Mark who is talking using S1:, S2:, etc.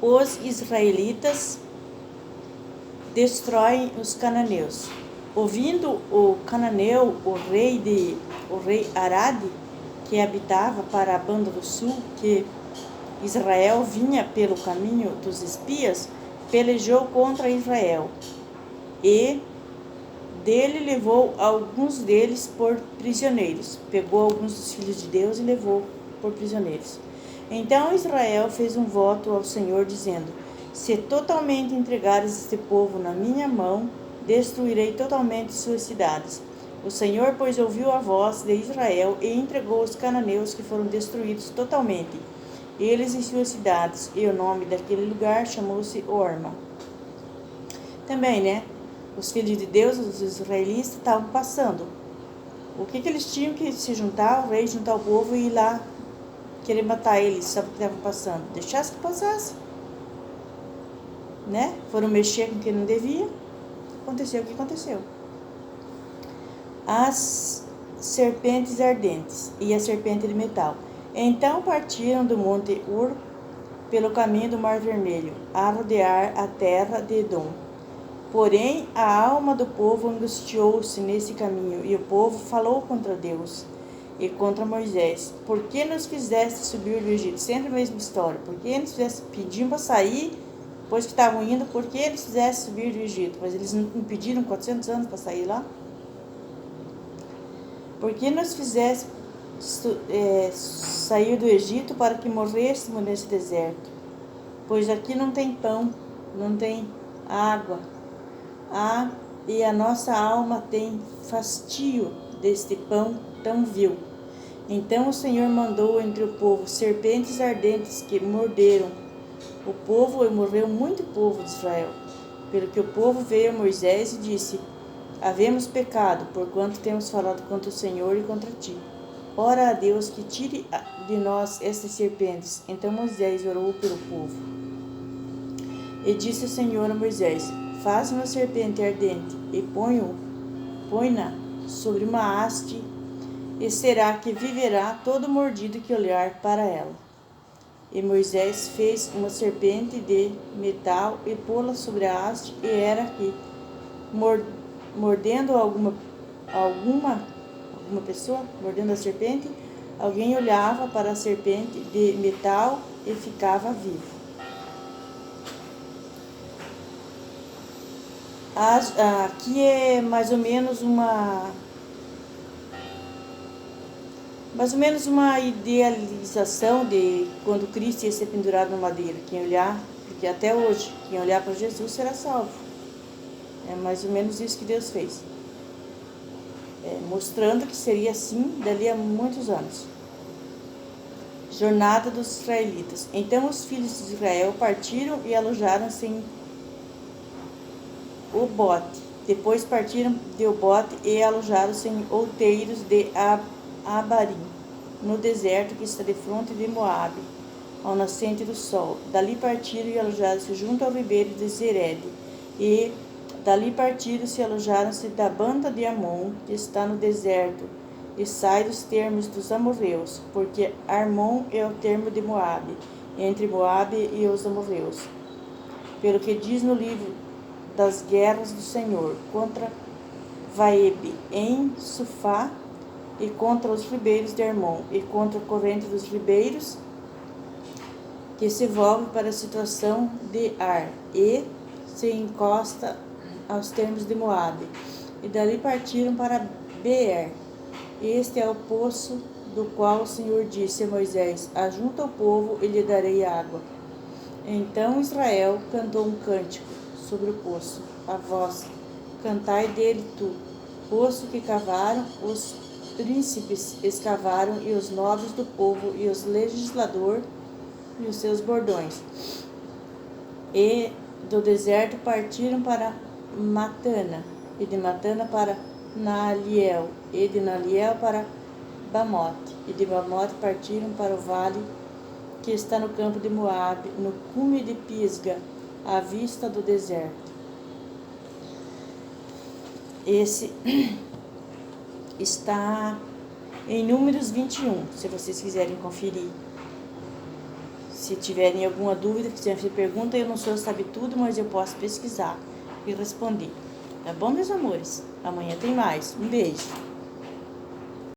S1: os israelitas destroem os cananeus. Ouvindo o cananeu, o rei Arade, que habitava para a banda do sul, que Israel vinha pelo caminho dos espias, pelejou contra Israel e dele levou alguns deles por prisioneiros. Pegou alguns dos filhos de Deus e levou por prisioneiros. Então Israel fez um voto ao Senhor, dizendo: se totalmente entregares este povo na minha mão, destruirei totalmente suas cidades. O Senhor, pois, ouviu a voz de Israel e entregou os cananeus, que foram destruídos totalmente, eles e suas cidades, e o nome daquele lugar chamou-se Orma. Também, né? Os filhos de Deus, os israelitas, estavam passando. O que eles tinham que se juntar, o rei juntar o povo e ir lá querer matar eles, só porque estavam passando? Deixasse que passasse, né? Foram mexer com quem não devia, aconteceu o que aconteceu. As serpentes ardentes e a serpente de metal. Então partiram do monte Ur pelo caminho do Mar Vermelho, a rodear a terra de Edom. Porém, a alma do povo angustiou-se nesse caminho, e o povo falou contra Deus e contra Moisés. Por que nos fizeste subir do Egito? Sempre a mesma história. Por que nos fizeste pedir para sair, depois que estavam indo, por que eles fizeste subir do Egito? Mas eles não pediram 400 anos para sair lá? Por que nos fizeste sair do Egito para que morrêssemos nesse deserto? Pois aqui não tem pão, não tem água. E a nossa alma tem fastio deste pão tão vil. Então o Senhor mandou entre o povo serpentes ardentes que morderam o povo, e morreu muito povo de Israel. Pelo que o povo veio a Moisés e disse: havemos pecado, porquanto temos falado contra o Senhor e contra ti. Ora a Deus que tire de nós estas serpentes. Então Moisés orou pelo povo. E disse o Senhor a Moisés: faz uma serpente ardente e põe-na sobre uma haste, e será que viverá todo mordido que olhar para ela. E Moisés fez uma serpente de metal e pô-la sobre a haste, e era que, mordendo alguma pessoa, mordendo a serpente, alguém olhava para a serpente de metal e ficava vivo. Aqui é mais ou menos uma idealização de quando Cristo ia ser pendurado na madeira. Quem olhar, porque até hoje, quem olhar para Jesus será salvo. É mais ou menos isso que Deus fez. Mostrando que seria assim dali a muitos anos. Jornada dos israelitas. Então os filhos de Israel partiram e alojaram-se em Obote. Depois partiram de Obote e alojaram-se em outeiros de Abarim, no deserto que está de fronte de Moabe, ao nascente do sol. Dali partiram e alojaram-se junto ao ribeiro de Zered. E dali partiram e alojaram-se da banda de Amon, que está no deserto, e sai dos termos dos amorreus, porque Armon é o termo de Moabe, entre Moabe e os amorreus. Pelo que diz no livro das guerras do Senhor, contra Vaebe em Sufá, e contra os ribeiros de Armon, e contra a corrente dos ribeiros, que se volve para a situação de Ar, e se encosta aos termos de Moabe. E dali partiram para Beer. Este é o poço do qual o Senhor disse a Moisés: ajunta o povo e lhe darei água. Então Israel cantou um cântico sobre o poço, a voz: cantai dele tu, poço que cavaram os príncipes escavaram, e os nobres do povo, e os legisladores e os seus bordões. E do deserto partiram para Matana, e de Matana para Naaliel, e de Naaliel para Bamote, e de Bamote partiram para o vale que está no campo de Moabe, no cume de Pisga, à vista do deserto. Esse está em Números 21, se vocês quiserem conferir. Se tiverem alguma dúvida, quiserem fazer pergunta, eu não sou sabe tudo, mas eu posso pesquisar e responder. Tá bom, meus amores? Amanhã tem mais. Um beijo.